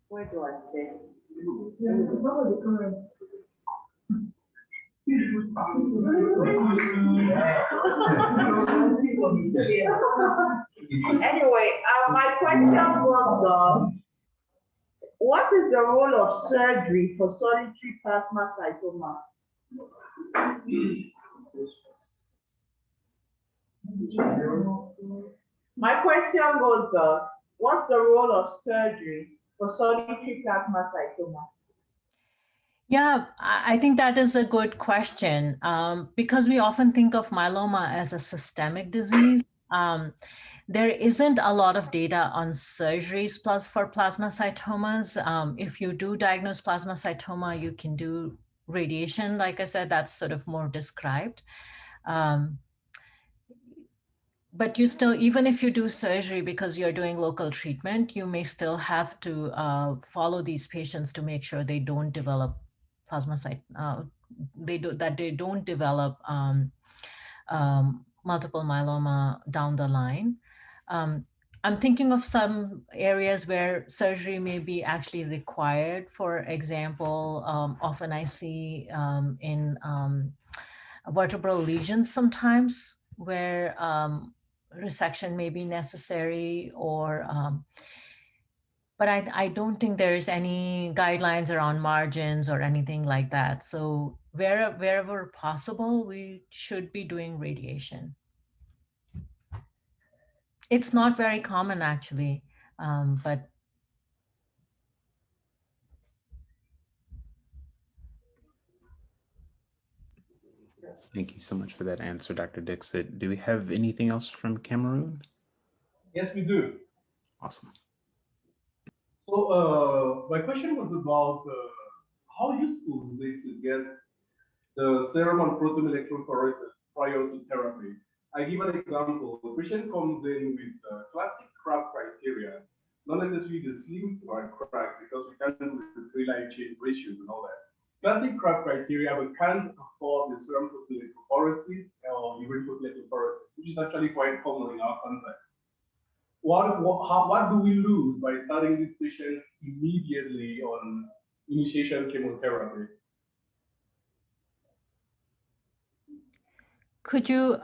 D: Where do I say? Anyway, my question was, what is the role of surgery for solitary plasmacytoma? My question was, what's the role of surgery for solitary plasmacytoma?
B: Yeah, I think that is a good question, because we often think of myeloma as a systemic disease. There isn't a lot of data on surgeries for plasmacytomas. If you do diagnose plasmacytoma, you can do radiation. Like I said, that's sort of more described. But you still, even if you do surgery because you're doing local treatment, you may still have to follow these patients to make sure they don't develop they don't develop multiple myeloma down the line. I'm thinking of some areas where surgery may be actually required. For example, often I see in vertebral lesions sometimes where resection may be necessary, or but I don't think there's any guidelines around margins or anything like that. So wherever possible, we should be doing radiation. It's not very common actually, but
C: Thank you so much for that answer, Dr. Dixit. Do we have anything else from Cameroon?
E: Yes, we do.
C: Awesome.
E: So my question was about how useful is it to get the serum and protein electrophoresis prior to therapy? I give an example. The patient comes in with classic CRAB criteria, not necessarily the slim crack, because we can't do the three light chain ratios and all that. Classic CRAB criteria, but can't afford the serum protein electrophoresis or urine protein electrophoresis, which is actually quite common in our context. What do we lose by starting these patients immediately on initiation chemotherapy?
B: could you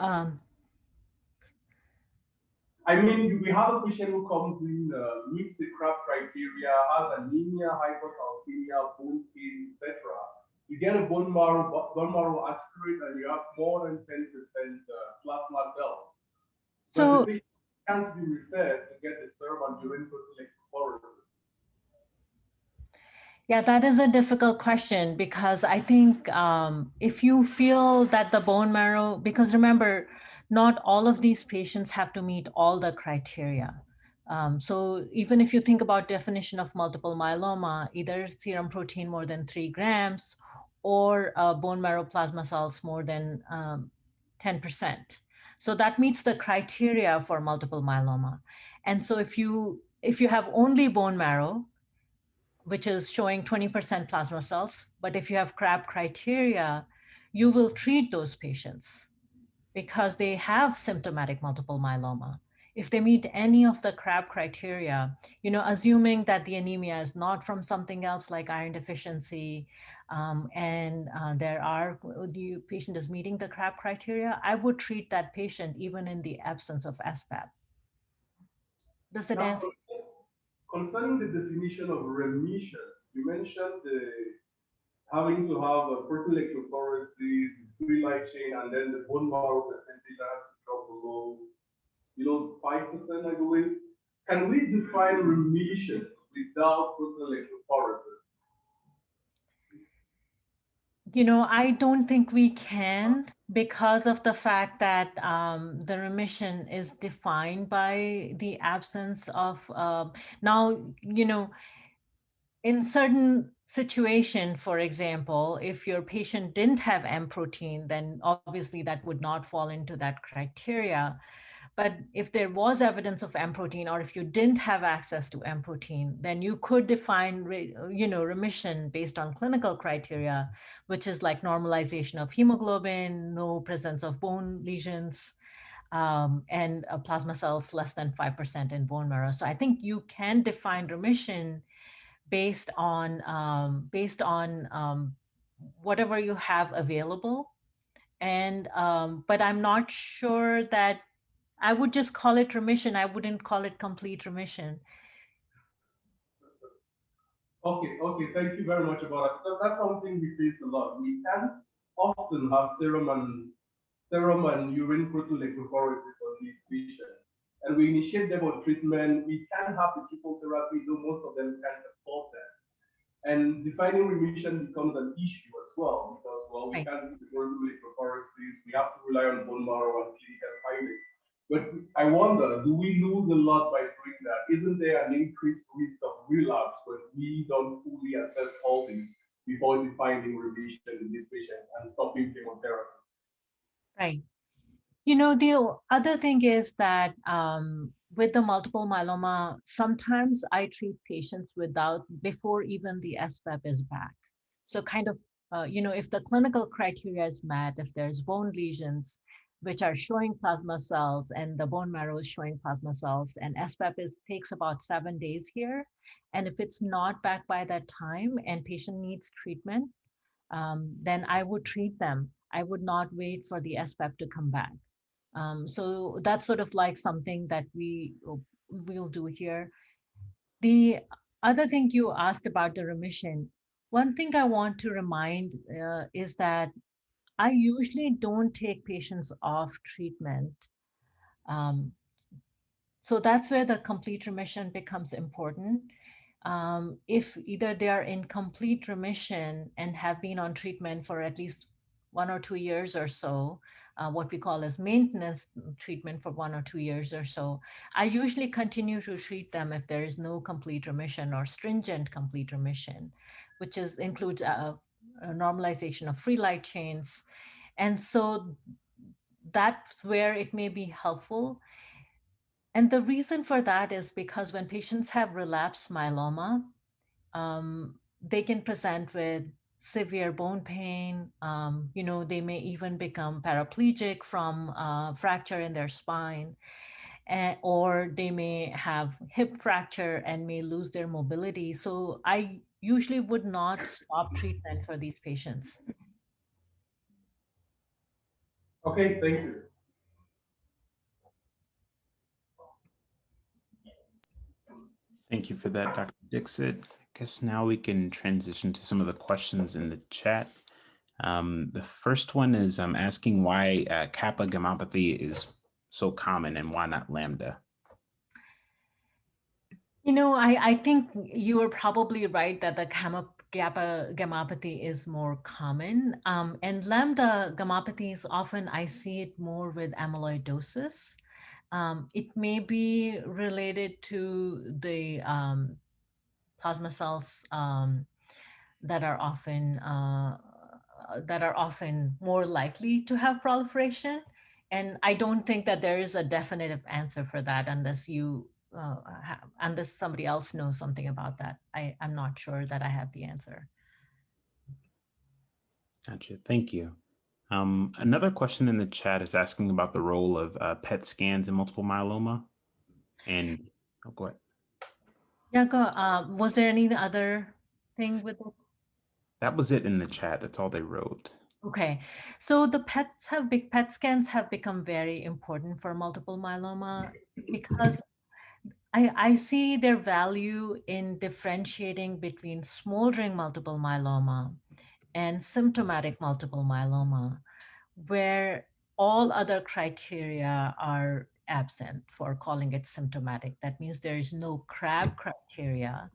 E: I mean, we have a patient who comes in, meets the CRAB criteria, has anemia, hypocalcemia, bone pain, etc. You get a bone marrow aspirate, and you have more than 10% plasma cells.
B: so
E: But the patient can't be referred to get the serum and urine protein electrophoresis.
B: Yeah, that is a difficult question, because I think if you feel that the bone marrow, because remember, not all of these patients have to meet all the criteria. So even if you think about definition of multiple myeloma, either serum protein more than 3 grams or bone marrow plasma cells more than 10%. So that meets the criteria for multiple myeloma. And so if you have only bone marrow, which is showing 20% plasma cells, but if you have CRAB criteria, you will treat those patients because they have symptomatic multiple myeloma. If they meet any of the CRAB criteria, assuming that the anemia is not from something else like iron deficiency, and the patient is meeting the CRAB criteria, I would treat that patient even in the absence of SPAP. Does that
E: Now,
B: answer?
E: concerning the definition of remission, you mentioned having to have a protein electrophoresis, free light chain, and then the bone marrow percentage has to drop below, 5%, I believe. Can we define remission without protein electrophoresis?
B: I don't think we can, because of the fact that the remission is defined by the absence of now, in certain situation, for example, if your patient didn't have M protein, then obviously that would not fall into that criteria. But if there was evidence of M protein, or if you didn't have access to M protein, then you could define, remission based on clinical criteria, which is like normalization of hemoglobin, no presence of bone lesions, and plasma cells less than 5% in bone marrow. So I think you can define remission based on whatever you have available. And but I'm not sure that I would just call it remission. I wouldn't call it complete remission.
E: Okay, thank you very much about that. That's something we face a lot. We can often have serum and urine protein electrophoresis on these patients. And we initiate them on treatment. We can have the triple therapy, though most of them can't afford that. And defining remission becomes an issue as well, because, well, we
B: Right.
E: can't do the protein electrophoresis. We have to rely on bone marrow and clinical findings. But I wonder, do we lose a lot by doing that? Isn't there an increased risk of relapse when we don't fully assess all these before defining remission in this patient and stopping chemotherapy?
B: Right. The other thing is that with the multiple myeloma, sometimes I treat patients before even the SPEP is back. So kind of, if the clinical criteria is met, if there's bone lesions which are showing plasma cells and the bone marrow is showing plasma cells, and SPEP takes about 7 days here. And if it's not back by that time and patient needs treatment, then I would treat them. I would not wait for the SPEP to come back. So that's sort of like something that we'll do here. The other thing you asked about the remission, one thing I want to remind is that I usually don't take patients off treatment. So that's where the complete remission becomes important. If either they are in complete remission and have been on treatment for at least 1 or 2 years or so, what we call as maintenance treatment for 1 or 2 years or so, I usually continue to treat them if there is no complete remission or stringent complete remission, which includes a normalization of free light chains. And so that's where it may be helpful. And the reason for that is because when patients have relapsed myeloma, they can present with severe bone pain. They may even become paraplegic from fracture in their spine, or they may have hip fracture and may lose their mobility. So I usually would not stop treatment for these patients.
E: Okay, thank you.
C: Thank you for that, Dr. Dixit. I guess now we can transition to some of the questions in the chat. The first one is asking why kappa gammopathy is so common and why not lambda?
B: I think you are probably right that the kappa gammopathy is more common. And lambda gammopathies, often I see it more with amyloidosis. It may be related to the plasma cells that are often more likely to have proliferation. And I don't think that there is a definitive answer for that unless unless somebody else knows something about that. I'm not sure that I have the answer.
C: Gotcha. Thank you. Another question in the chat is asking about the role of PET scans in multiple myeloma. And go ahead.
B: Yeah, was there any other thing with it?
C: That was it in the chat. That's all they wrote.
B: Okay, so the PET scans have become very important for multiple myeloma because I see their value in differentiating between smoldering multiple myeloma and symptomatic multiple myeloma, where all other criteria are absent for calling it symptomatic. That means there is no CRAB criteria.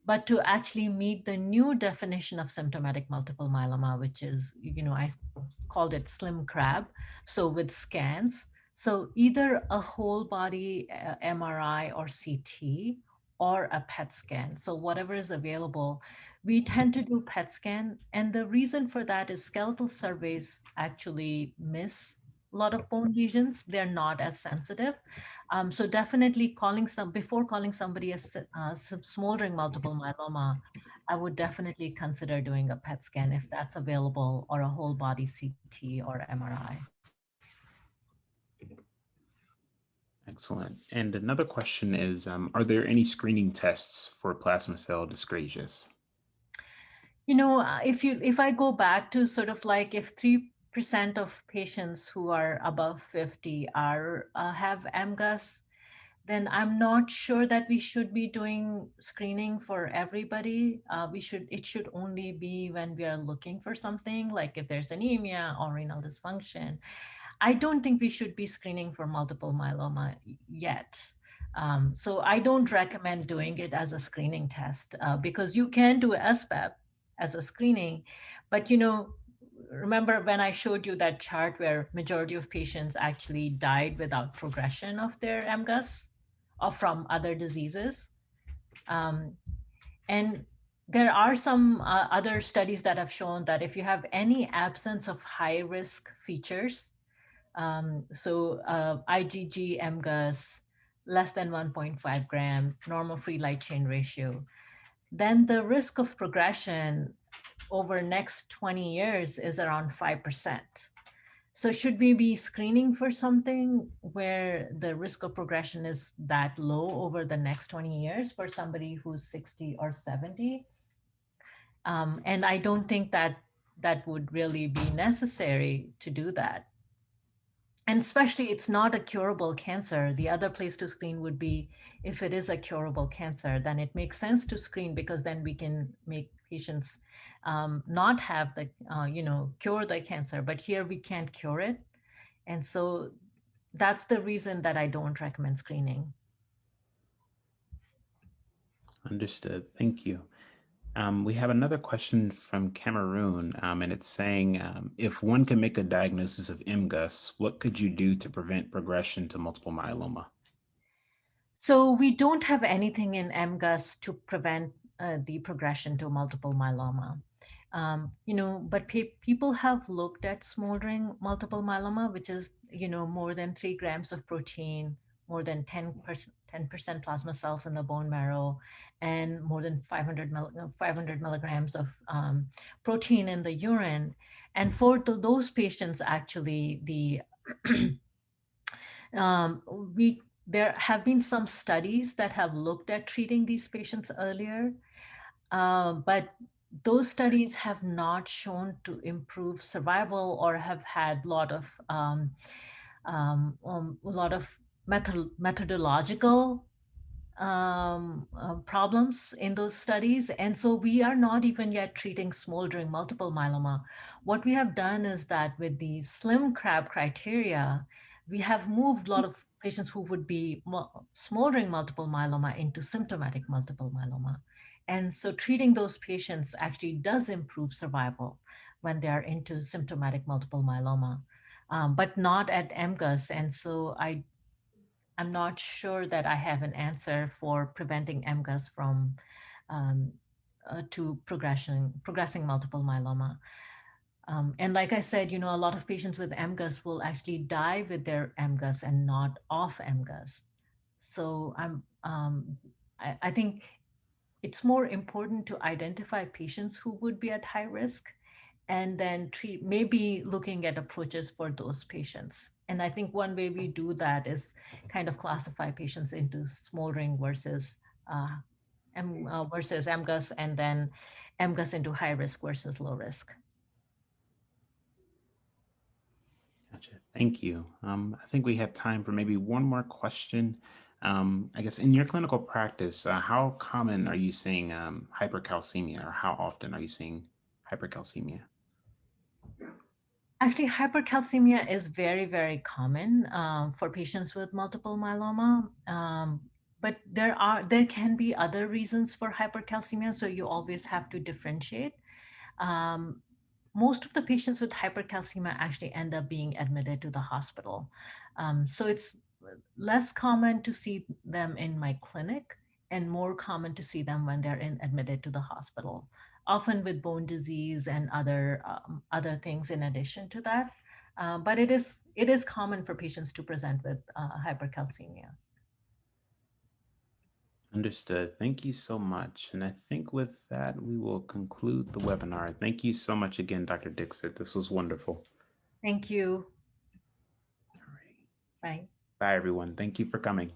B: But to actually meet the new definition of symptomatic multiple myeloma, which is, I called it slim crab, so with scans. So either a whole body MRI or CT or a PET scan. So whatever is available, we tend to do PET scan. And the reason for that is skeletal surveys actually miss a lot of bone lesions. They're not as sensitive. So definitely before calling somebody smoldering multiple myeloma, I would definitely consider doing a PET scan if that's available, or a whole body CT or MRI.
C: Excellent. And another question is, are there any screening tests for plasma cell dyscrasias?
B: If I go back to sort of like if 3% of patients who are above 50 have MGUS, then I'm not sure that we should be doing screening for everybody. It should only be when we are looking for something, like if there's anemia or renal dysfunction. I don't think we should be screening for multiple myeloma yet. So I don't recommend doing it as a screening test because you can do SPEP as a screening, but remember when I showed you that chart where majority of patients actually died without progression of their MGUS or from other diseases. And there are some other studies that have shown that if you have any absence of high risk features, IgG MGUS less than 1.5 grams, normal free light chain ratio, then the risk of progression over next 20 years is around 5%. So should we be screening for something where the risk of progression is that low over the next 20 years for somebody who's 60 or 70? And I don't think that would really be necessary to do that. And especially it's not a curable cancer. The other place to screen would be if it is a curable cancer, then it makes sense to screen because then we can make patients not have cure the cancer. But here we can't cure it. And so that's the reason that I don't recommend screening.
C: Understood. Thank you. We have another question from Cameroon, and it's saying, if one can make a diagnosis of MGUS, what could you do to prevent progression to multiple myeloma?
B: So we don't have anything in MGUS to prevent the progression to multiple myeloma. But people have looked at smoldering multiple myeloma, which is, more than 3 grams of protein, more than 10% plasma cells in the bone marrow, and more than 500 milligrams of protein in the urine. And for those patients, actually, there have been some studies that have looked at treating these patients earlier, but those studies have not shown to improve survival or have had a lot of methodological problems in those studies. And so we are not even yet treating smoldering multiple myeloma. What we have done is that with the slim crab criteria, we have moved a lot of patients who would be smoldering multiple myeloma into symptomatic multiple myeloma. And so treating those patients actually does improve survival when they are into symptomatic multiple myeloma, but not at MGUS. And so I'm not sure that I have an answer for preventing MGUS from to progressing multiple myeloma. And like I said, you know, a lot of patients with MGUS will actually die with their MGUS and not off MGUS. So I think it's more important to identify patients who would be at high risk and then treat, maybe looking at approaches for those patients. And I think one way we do that is kind of classify patients into smoldering versus versus MGUS, and then MGUS into high risk versus low risk.
C: Gotcha. Thank you. I think we have time for maybe one more question. I guess in your clinical practice, how common are you seeing hypercalcemia, or how often are you seeing hypercalcemia?
B: Actually, hypercalcemia is very, very common for patients with multiple myeloma. But there can be other reasons for hypercalcemia, so you always have to differentiate. Most of the patients with hypercalcemia actually end up being admitted to the hospital. So it's less common to see them in my clinic and more common to see them when they're admitted to the hospital, often with bone disease and other things in addition to that. But it is common for patients to present with hypercalcemia.
C: Understood. Thank you so much. And I think with that, we will conclude the webinar. Thank you so much again, Dr. Dixit. This was wonderful.
B: Thank you.
C: All right.
B: Bye.
C: Bye, everyone. Thank you for coming.